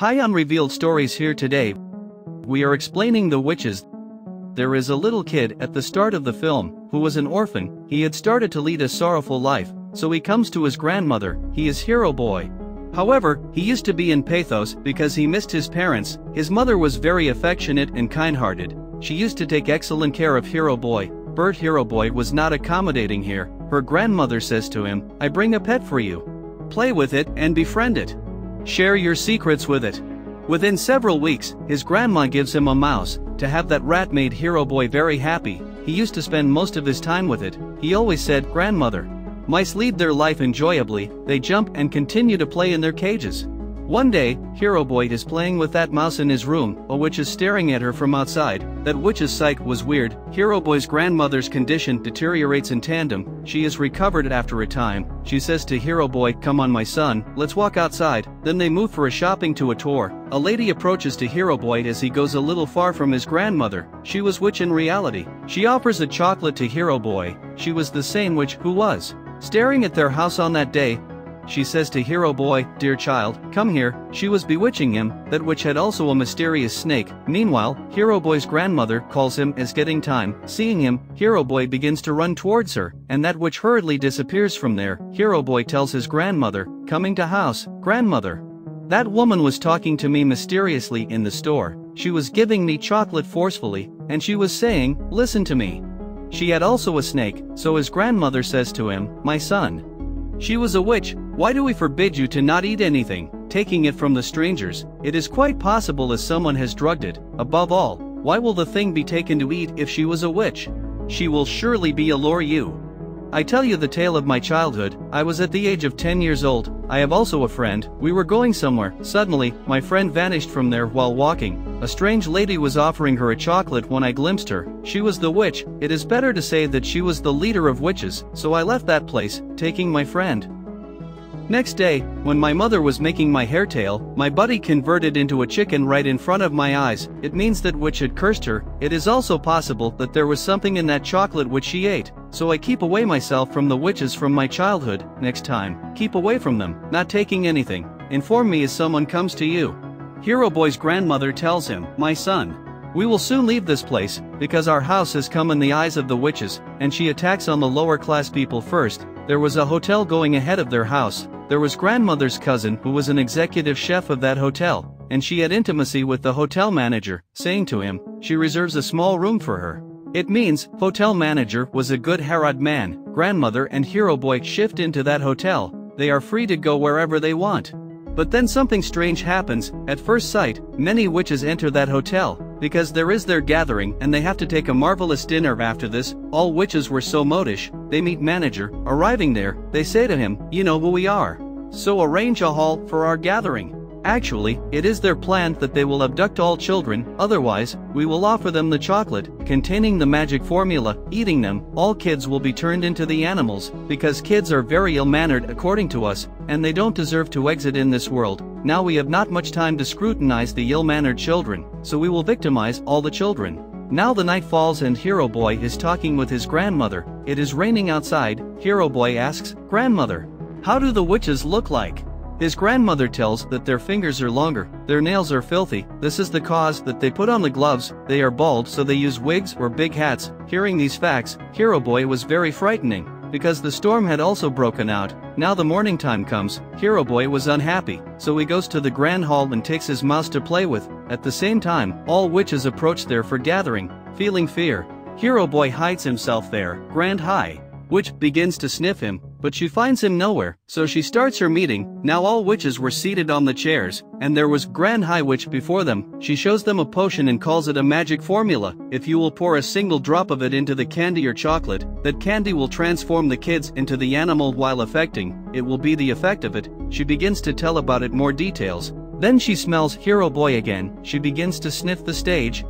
Hi, Unrevealed Stories here today. We are explaining the witches. There is a little kid at the start of the film who was an orphan. He had started to lead a sorrowful life, so he comes to his grandmother. He is Hero Boy. However, he used to be in pathos because he missed his parents. His mother was very affectionate and kind-hearted. She used to take excellent care of Hero Boy. But Hero Boy was not accommodating here. Her grandmother says to him, "I bring a pet for you. Play with it and befriend it. Share your secrets with it." Within several weeks, his grandma gives him a mouse. To have that rat made Hero Boy very happy. He used to spend most of his time with it. He always said, "Grandmother, mice lead their life enjoyably, they jump and continue to play in their cages." One day, Hero Boy is playing with that mouse in his room. A witch is staring at her from outside. That witch's sight was weird. Hero Boy's grandmother's condition deteriorates in tandem. She is recovered after a time. She says to Hero Boy, "Come on my son, let's walk outside." Then they move for a shopping to a tour. A lady approaches to Hero Boy as he goes a little far from his grandmother. She was witch in reality. She offers a chocolate to Hero Boy. She was the same witch who was staring at their house on that day. She says to Hero Boy, "Dear child, come here." She was bewitching him. That witch had also a mysterious snake. Meanwhile, Hero Boy's grandmother calls him as getting time. Seeing him, Hero Boy begins to run towards her, and that witch hurriedly disappears from there. Hero Boy tells his grandmother, "Coming to house, grandmother. That woman was talking to me mysteriously in the store. She was giving me chocolate forcefully, and she was saying, 'Listen to me.' She had also a snake." So his grandmother says to him, "My son, she was a witch. Why do we forbid you to not eat anything, taking it from the strangers? It is quite possible as someone has drugged it. Above all, why will the thing be taken to eat if she was a witch? She will surely be allure you. I tell you the tale of my childhood. I was at the age of 10 years old. I have also a friend. We were going somewhere. Suddenly, my friend vanished from there while walking. A strange lady was offering her a chocolate when I glimpsed her. She was the witch. It is better to say that she was the leader of witches, so I left that place, taking my friend. Next day, when my mother was making my hair tail, my buddy converted into a chicken right in front of my eyes. It means that witch had cursed her. It is also possible that there was something in that chocolate which she ate. So I keep away myself from the witches from my childhood. Next time, keep away from them, not taking anything. Inform me as someone comes to you." Hero Boy's grandmother tells him, "My son, we will soon leave this place, because our house has come in the eyes of the witches," and she attacks on the lower class people first. There was a hotel going ahead of their house. There was grandmother's cousin who was an executive chef of that hotel, and she had intimacy with the hotel manager, saying to him, she reserves a small room for her. It means, hotel manager was a good Harad man. Grandmother and Hero Boy shift into that hotel. They are free to go wherever they want. But then something strange happens. At first sight, many witches enter that hotel, because there is their gathering and they have to take a marvelous dinner after this. All witches were so modish. They meet manager. Arriving there, they say to him, "You know who we are. So arrange a hall for our gathering." Actually, it is their plan that they will abduct all children, otherwise, we will offer them the chocolate, containing the magic formula. Eating them, all kids will be turned into the animals, because kids are very ill-mannered according to us, and they don't deserve to exit in this world. Now we have not much time to scrutinize the ill-mannered children, so we will victimize all the children. Now the night falls and Hero Boy is talking with his grandmother. It is raining outside. Hero Boy asks, "Grandmother, how do the witches look like?" His grandmother tells that their fingers are longer, their nails are filthy. This is the cause that they put on the gloves. They are bald, so they use wigs or big hats. Hearing these facts, Hero Boy was very frightening, because the storm had also broken out. Now the morning time comes. Hero Boy was unhappy, so he goes to the grand hall and takes his mouse to play with. At the same time, all witches approach there for gathering. Feeling fear, Hero Boy hides himself there. Grand High Witch begins to sniff him, but she finds him nowhere, so she starts her meeting. Now all witches were seated on the chairs, and there was Grand High Witch before them. She shows them a potion and calls it a magic formula. If you will pour a single drop of it into the candy or chocolate, that candy will transform the kids into the animal while affecting. It will be the effect of it. She begins to tell about it more details. Then she smells Hero Boy again. She begins to sniff the stage.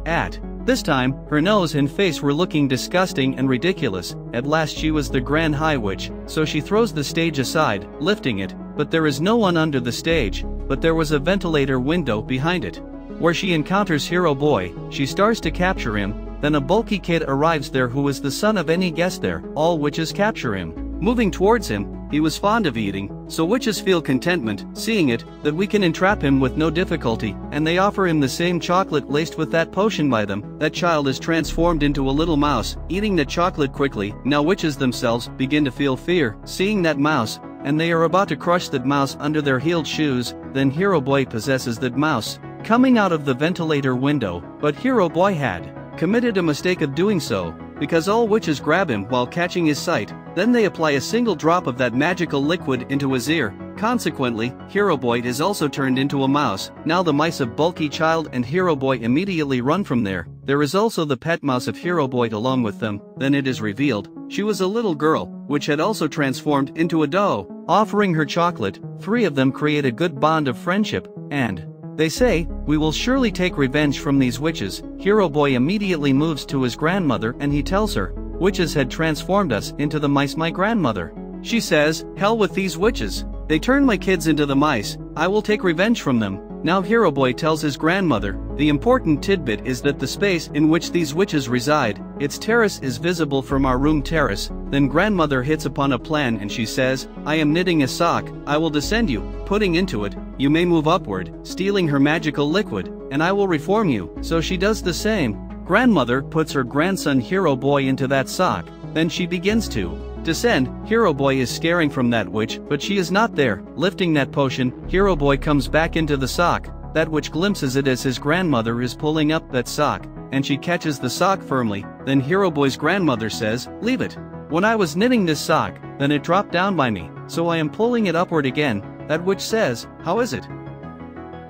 This time, her nose and face were looking disgusting and ridiculous. At last she was the Grand High Witch, so she throws the stage aside, lifting it, but there is no one under the stage, but there was a ventilator window behind it, where she encounters Hero Boy. She starts to capture him, then a bulky kid arrives there who is the son of any guest there. All witches capture him. Moving towards him, he was fond of eating, so witches feel contentment, seeing it, that we can entrap him with no difficulty, and they offer him the same chocolate laced with that potion by them. That child is transformed into a little mouse, eating the chocolate quickly. Now witches themselves begin to feel fear, seeing that mouse, and they are about to crush that mouse under their heeled shoes. Then Hero Boy possesses that mouse, coming out of the ventilator window, but Hero Boy had committed a mistake of doing so, because all witches grab him while catching his sight. Then they apply a single drop of that magical liquid into his ear. Consequently, Hero Boy is also turned into a mouse. Now the mice of Bulky Child and Hero Boy immediately run from there. There is also the pet mouse of Hero Boy along with them. Then it is revealed she was a little girl, which had also transformed into a doe. Offering her chocolate, three of them create a good bond of friendship, and they say, "We will surely take revenge from these witches." Hero Boy immediately moves to his grandmother and he tells her, "Witches had transformed us into the mice, my grandmother." She says, "Hell with these witches. They turned my kids into the mice. I will take revenge from them." Now Hero Boy tells his grandmother, the important tidbit is that the space in which these witches reside, its terrace is visible from our room terrace. Then grandmother hits upon a plan and she says, "I am knitting a sock, I will descend you, putting into it, you may move upward," stealing her magical liquid, "and I will reform you." So she does the same. Grandmother puts her grandson Hero Boy into that sock, then she begins to descend. Hero Boy is scaring from that witch, but she is not there. Lifting that potion, Hero Boy comes back into the sock. That witch glimpses it as his grandmother is pulling up that sock, and she catches the sock firmly. Then Hero Boy's grandmother says, "Leave it. When I was knitting this sock, then it dropped down by me, so I am pulling it upward again." That witch says, "How is it?"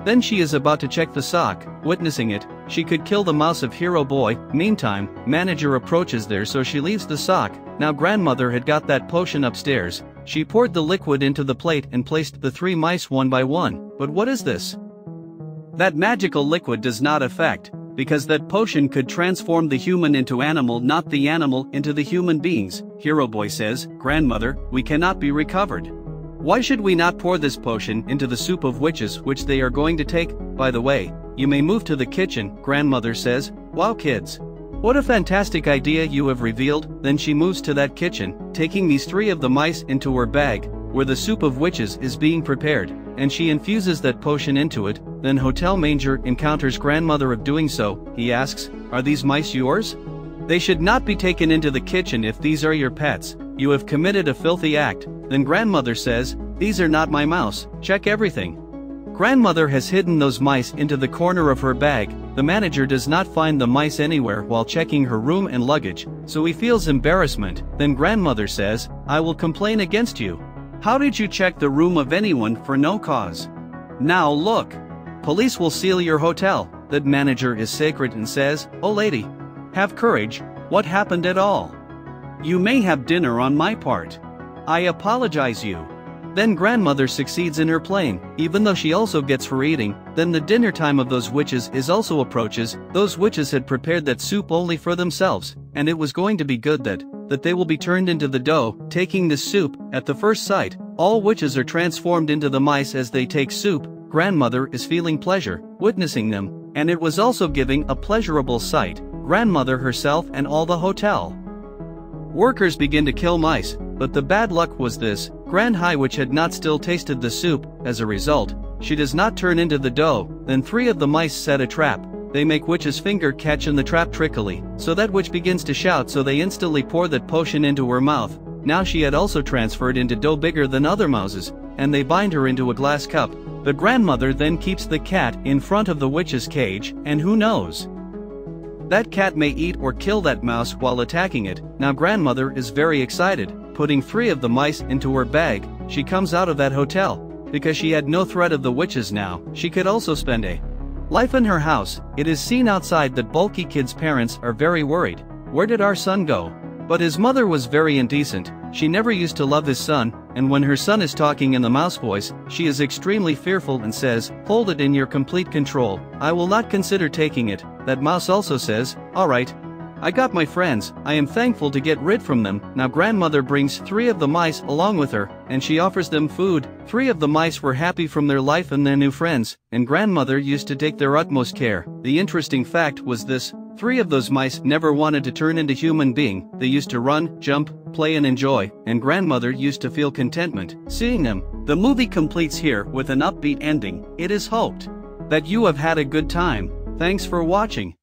Then she is about to check the sock. Witnessing it, she could kill the mouse of Hero Boy. Meantime, manager approaches there, so she leaves the sock. Now grandmother had got that potion upstairs. She poured the liquid into the plate and placed the three mice one by one. But what is this? That magical liquid does not affect, because that potion could transform the human into animal, not the animal into the human beings. Hero Boy says, "Grandmother, we cannot be recovered. Why should we not pour this potion into the soup of witches which they are going to take? By the way, you may move to the kitchen." Grandmother says, "Wow kids. What a fantastic idea you have revealed." Then she moves to that kitchen, taking these three of the mice into her bag, where the soup of witches is being prepared, and she infuses that potion into it. Then Hotel Manger encounters grandmother of doing so. He asks, "Are these mice yours? They should not be taken into the kitchen if these are your pets. You have committed a filthy act." Then grandmother says, "These are not my mouse, check everything." Grandmother has hidden those mice into the corner of her bag. The manager does not find the mice anywhere while checking her room and luggage, so he feels embarrassment. Then grandmother says, "I will complain against you. How did you check the room of anyone for no cause? Now look. Police will seal your hotel." That manager is sacred and says, "Oh lady, have courage, what happened at all? You may have dinner on my part. I apologize you." Then grandmother succeeds in her plan, even though she also gets for eating. Then the dinner time of those witches is also approaches. Those witches had prepared that soup only for themselves, and it was going to be good that they will be turned into the dough, taking this soup. At the first sight, all witches are transformed into the mice as they take soup. Grandmother is feeling pleasure, witnessing them, and it was also giving a pleasurable sight. Grandmother herself and all the hotel workers begin to kill mice, but the bad luck was this. Grand High Witch had not still tasted the soup. As a result, she does not turn into the dough. Then three of the mice set a trap. They make witch's finger catch in the trap trickily, so that witch begins to shout, so they instantly pour that potion into her mouth. Now she had also transferred into dough bigger than other mouses, and they bind her into a glass cup. The grandmother then keeps the cat in front of the witch's cage, and who knows? That cat may eat or kill that mouse while attacking it. Now grandmother is very excited, putting three of the mice into her bag. She comes out of that hotel, because she had no threat of the witches now. She could also spend a life in her house. It is seen outside that Bulky Kid's parents are very worried. Where did our son go? But his mother was very indecent. She never used to love his son, and when her son is talking in the mouse voice, she is extremely fearful and says, "Hold it in your complete control. I will not consider taking it." That mouse also says, "Alright. I got my friends, I am thankful to get rid from them." Now grandmother brings three of the mice along with her, and she offers them food. Three of the mice were happy from their life and their new friends, and grandmother used to take their utmost care. The interesting fact was this: 3 of those mice never wanted to turn into human being. They used to run, jump, play and enjoy, and grandmother used to feel contentment seeing them. The movie completes here with an upbeat ending. It is hoped that you have had a good time. Thanks for watching.